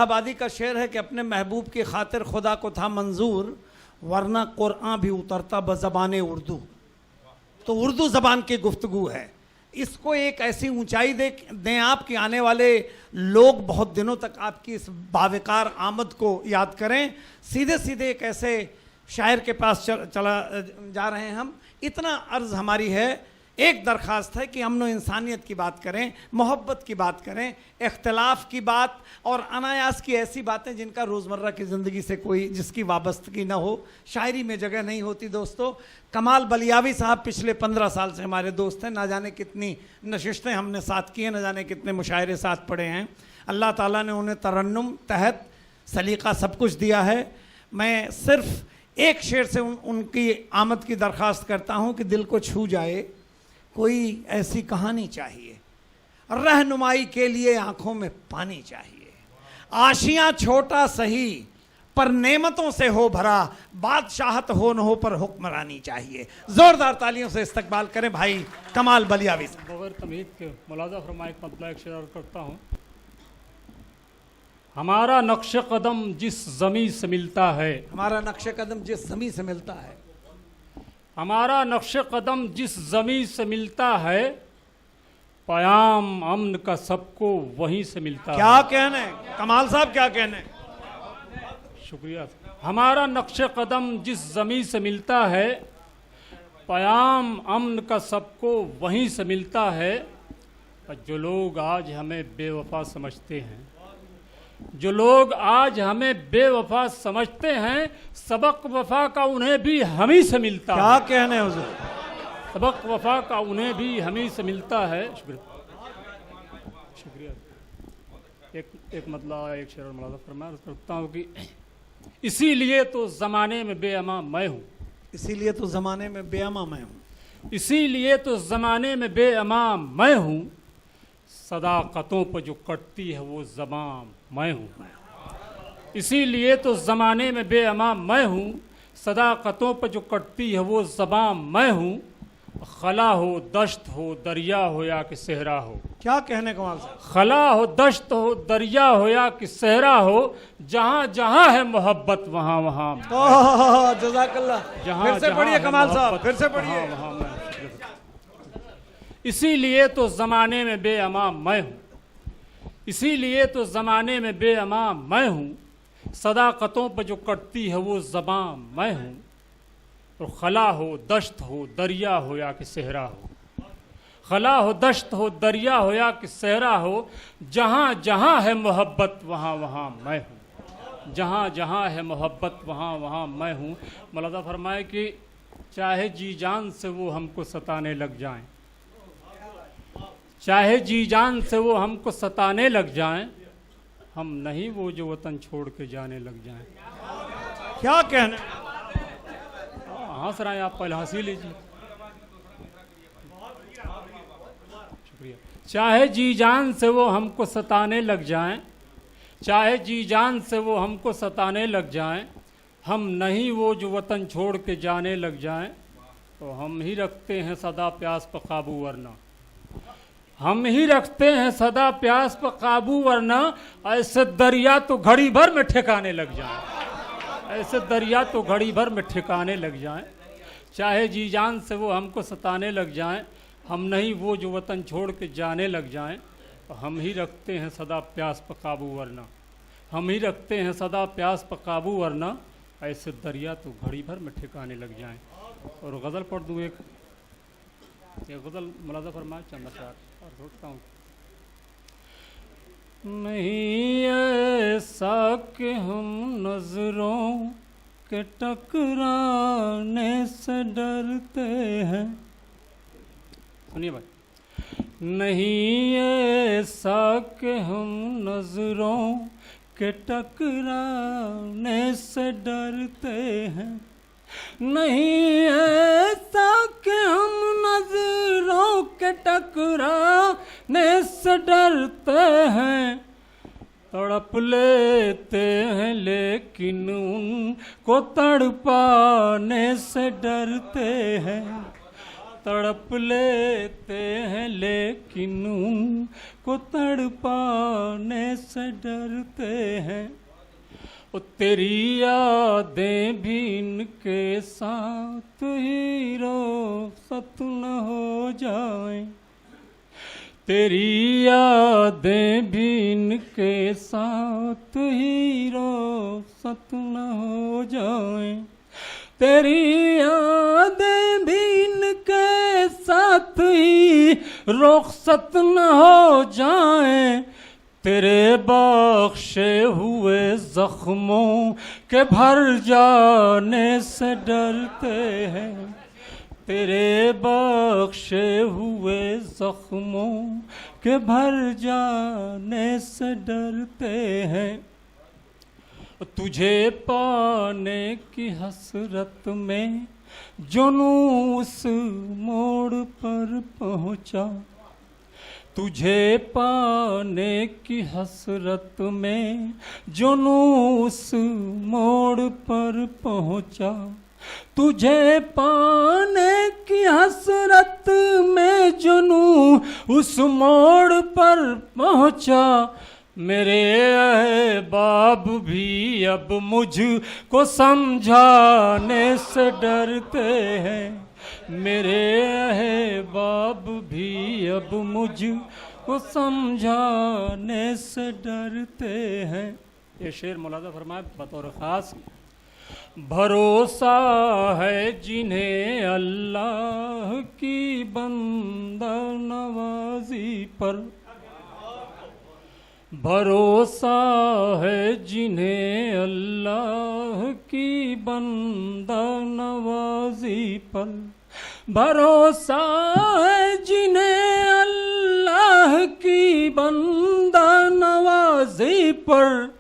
इलाहाबादी का शेर है कि अपने महबूब की खातिर खुदा को था मंजूर, वरना कुरान भी उतरता बज़बान उर्दू। तो उर्दू ज़बान की गुफ्तगू है, इसको एक ऐसी ऊंचाई दें आप कि आने वाले लोग बहुत दिनों तक आपकी इस बावकार आमद को याद करें। सीधे सीधे एक ऐसे शायर के पास चला जा रहे हैं हम। इतना अर्ज़ हमारी है, एक दरख्वास्त है कि अमन व इंसानियत की बात करें, मोहब्बत की बात करें, इख्तलाफ की बात और अनायास की ऐसी बातें जिनका रोज़मर्रा की ज़िंदगी से कोई जिसकी वाबस्तगी ना हो। शायरी में जगह नहीं होती दोस्तों। कमाल बलियावी साहब पिछले 15 साल से हमारे दोस्त हैं, ना जाने कितनी नशिस्तें हमने साथ की हैं, ना जाने कितने मुशायरे साथ पढ़े हैं। अल्लाह ताला ने उन्हें तरन्नुम, तहत, सलीका सब कुछ दिया है। मैं सिर्फ एक शेर से उनकी आमद की दरख्वास्त करता हूँ कि दिल को छू जाए कोई ऐसी कहानी चाहिए, रहनुमाई के लिए आंखों में पानी चाहिए, आशियां छोटा सही पर नेमतों से हो भरा, बादशाहत हो न हो पर हुक्मरानी चाहिए। जोरदार तालियों से इस्तकबाल करें भाई कमाल बलियावी। बगैर तमहीद के मुलाजा फरमाए मतलब एक शेर करता हूँ। हमारा नक्श कदम जिस ज़मीं से मिलता है, हमारा नक्श कदम जिस ज़मीं से मिलता है, हमारा नक्श कदम जिस ज़मीं से मिलता है, पयाम अमन का सबको वहीं से मिलता है। क्या कहने कमाल साहब, क्या कहने। शुक्रिया। हमारा नक्श कदम जिस ज़मीं से मिलता है, पयाम अमन का सबको वहीं से मिलता है। जो लोग आज हमें बेवफा समझते हैं, जो लोग आज हमें बेवफा समझते हैं, सबक वफा का उन्हें भी हम ही से मिलता है। क्या कहने हुजूर। सबक वफा का उन्हें भी हम ही से मिलता है। शुक्रिया। एक मतलब एक शेर मुलाज़ा फरमाया करता हूँ कि इसीलिए तो ज़माने में बेअमा मैं हूँ, इसीलिए तो ज़माने में बेअमा मैं हूँ, इसीलिए तो ज़माने में बेअमा मैं हूँ, सदाकतों पर जो कटती है वो ज़बान मैं हूँ। इसीलिए तो ज़माने में बेअमा मैं हूँ, सदाकतों पर जो कटती है वो ज़बान मैं हूँ। खला हो दश्त हो दरिया हो या कि सहरा हो। क्या कहने कमाल साहब। खला हो दश्त हो दरिया हो या कि सहरा हो, जहाँ जहाँ है मोहब्बत वहाँ वहाँ। जज़ाकल्लाह। फिर से पढ़िए कमाल साहब, फिर से पढ़िए। इसीलिए तो ज़माने में बेअमा मैं हूँ, इसीलिए तो ज़माने में बेअमा मैं हूँ, सदाकतों पर जो कटती है वो ज़बान मैं हूँ। तो खला हो दश्त हो दरिया हो या कि सहरा हो, खला हो दश्त हो दरिया हो या कि सहरा हो, जहाँ जहाँ है मोहब्बत वहाँ वहाँ मैं हूँ, जहाँ जहाँ है मोहब्बत वहाँ वहाँ मैं हूँ। मौलाना फरमाए कि चाहे जी जान से वो हमको सताने लग जाएं, चाहे जी जान से वो हमको सताने लग जाएं, हम नहीं वो जो वतन छोड़ के जाने लग जाएं। क्या कहने। हंस रहे हैं आप, पहले हंसी लीजिए। शुक्रिया। चाहे जी जान से वो हमको सताने लग जाएं, चाहे जी जान से वो हमको सताने लग जाएं, हम नहीं वो जो वतन छोड़ के जाने लग जाएं, तो हम ही रखते हैं सदा प्यास पर काबू वरना, हम ही रखते हैं सदा प्यास पर काबू वरना, ऐसे दरिया तो घड़ी भर में ठिकाने लग जाएं, ऐसे दरिया तो घड़ी भर में ठिकाने लग जाएं। चाहे जी जान से वो हमको सताने लग जाएं, हम नहीं वो जो वतन छोड़ के जाने लग जाएं, तो हम ही रखते हैं सदा प्यास पर काबू वरना, हम ही रखते हैं सदा प्यास पर काबू वरना, ऐसे दरिया तो घड़ी भर में ठिकाने लग जाएं। और गज़ल पढ़ दूँ एक गज़ल मुलाज़ा फरमाए चंद अशआर और सोचता हूँ। नहीं ऐसा कि हम नजरों के टकराने से डरते हैं, सुनिए भाई। नहीं ऐसा कि हम नजरों के टकराने से डरते हैं, नहीं ऐसा कि हम नजरों के टकराने से डरते हैं, तड़प लेते हैं लेकिन उनको तड़पाने से डरते हैं, तड़प लेते हैं लेकिन उनको तड़पाने से डरते हैं। ओ तेरी यादें भी इनके साथ ही रुखसत न हो जाएं, तेरी यादें भी इनके साथ ही रुखसत न हो जाएं, तेरी यादें भी इनके साथ ही रुखसत न हो जाएं, तेरे बख्शे हुए जख्मों के भर जाने से डरते हैं, तेरे बख्शे हुए जख्मों के भर जाने से डरते हैं। तुझे पाने की हसरत में जुनू उस मोड़ पर पहुंचा, तुझे पाने की हसरत में जुनू उस मोड़ पर पहुंचा, तुझे पाने की हसरत में जुनू उस मोड़ पर पहुंचा। मेरे अहबाब भी अब मुझको समझाने से डरते हैं, मेरे अहबाब भी अब मुझको समझाने से डरते हैं। ये शेर मुलाजा फरमाए बतौर ख़ास। भरोसा है जिन्हें अल्लाह की बंदा नवाजी पर, भरोसा है जिन्हें अल्लाह की बंदा नवाजी पर, भरोसा है जिन्हें अल्लाह की बंदा नवाजी पर,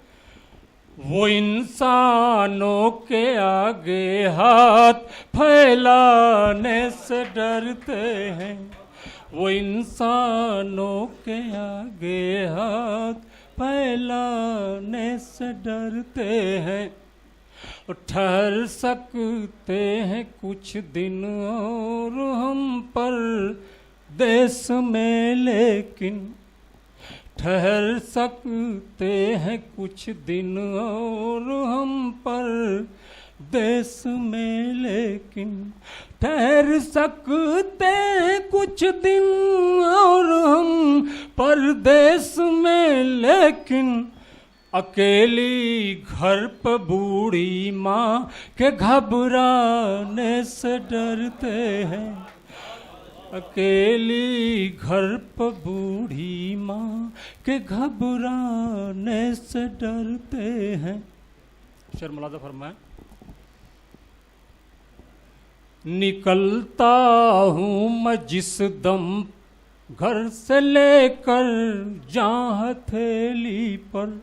वो इंसानों के आगे हाथ फैलाने से डरते हैं, वो इंसानों के आगे हाथ फैलाने से डरते हैं। ठहर सकते हैं कुछ दिन और हम पर देश में, लेकिन ठहर सकते हैं कुछ दिन और हम पर देश में, लेकिन ठहर सकते हैं कुछ दिन और हम परदेश में, लेकिन अकेली घर पर बूढ़ी माँ के घबराने से डरते हैं, अकेली घर पर बूढ़ी माँ के घबराने से डरते हैं। शेर मुलाजा फरमाए। निकलता हूँ मैं जिस दम घर से लेकर जहाँ हथेली पर,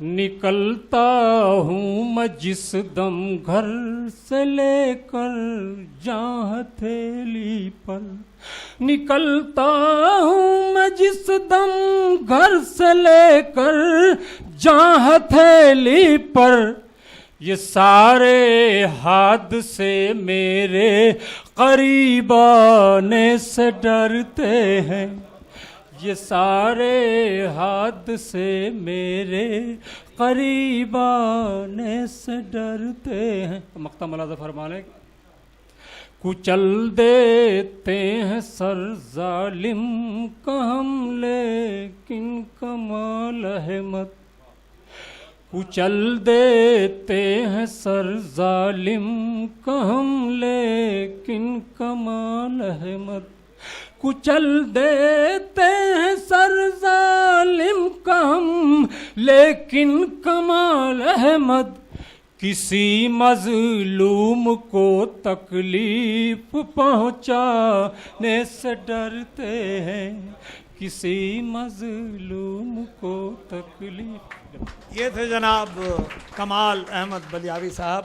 निकलता हूँ मैं जिस दम घर से लेकर जहाँ हथेली पर, निकलता हूँ मैं जिस दम घर से लेकर जहाँ हथेली पर, ये सारे हादसे मेरे करीब आने से डरते हैं, ये सारे हादसे मेरे करीब आने से डरते हैं। मक्ता मुलाजा फरमाने। कुचल देते हैं सर जालिम का हम लेकिन कमाल अहमद, कुचल देते हैं सर जालिम का हम लेकिन कमाल अहमद, कुचल देते हैं सर जालिम का हम लेकिन कमाल अहमद, किसी मजलूम को तकलीफ पहुंचाने से डरते हैं, किसी मजलूम को तकलीफ। ये थे जनाब कमाल अहमद बलियावी साहब।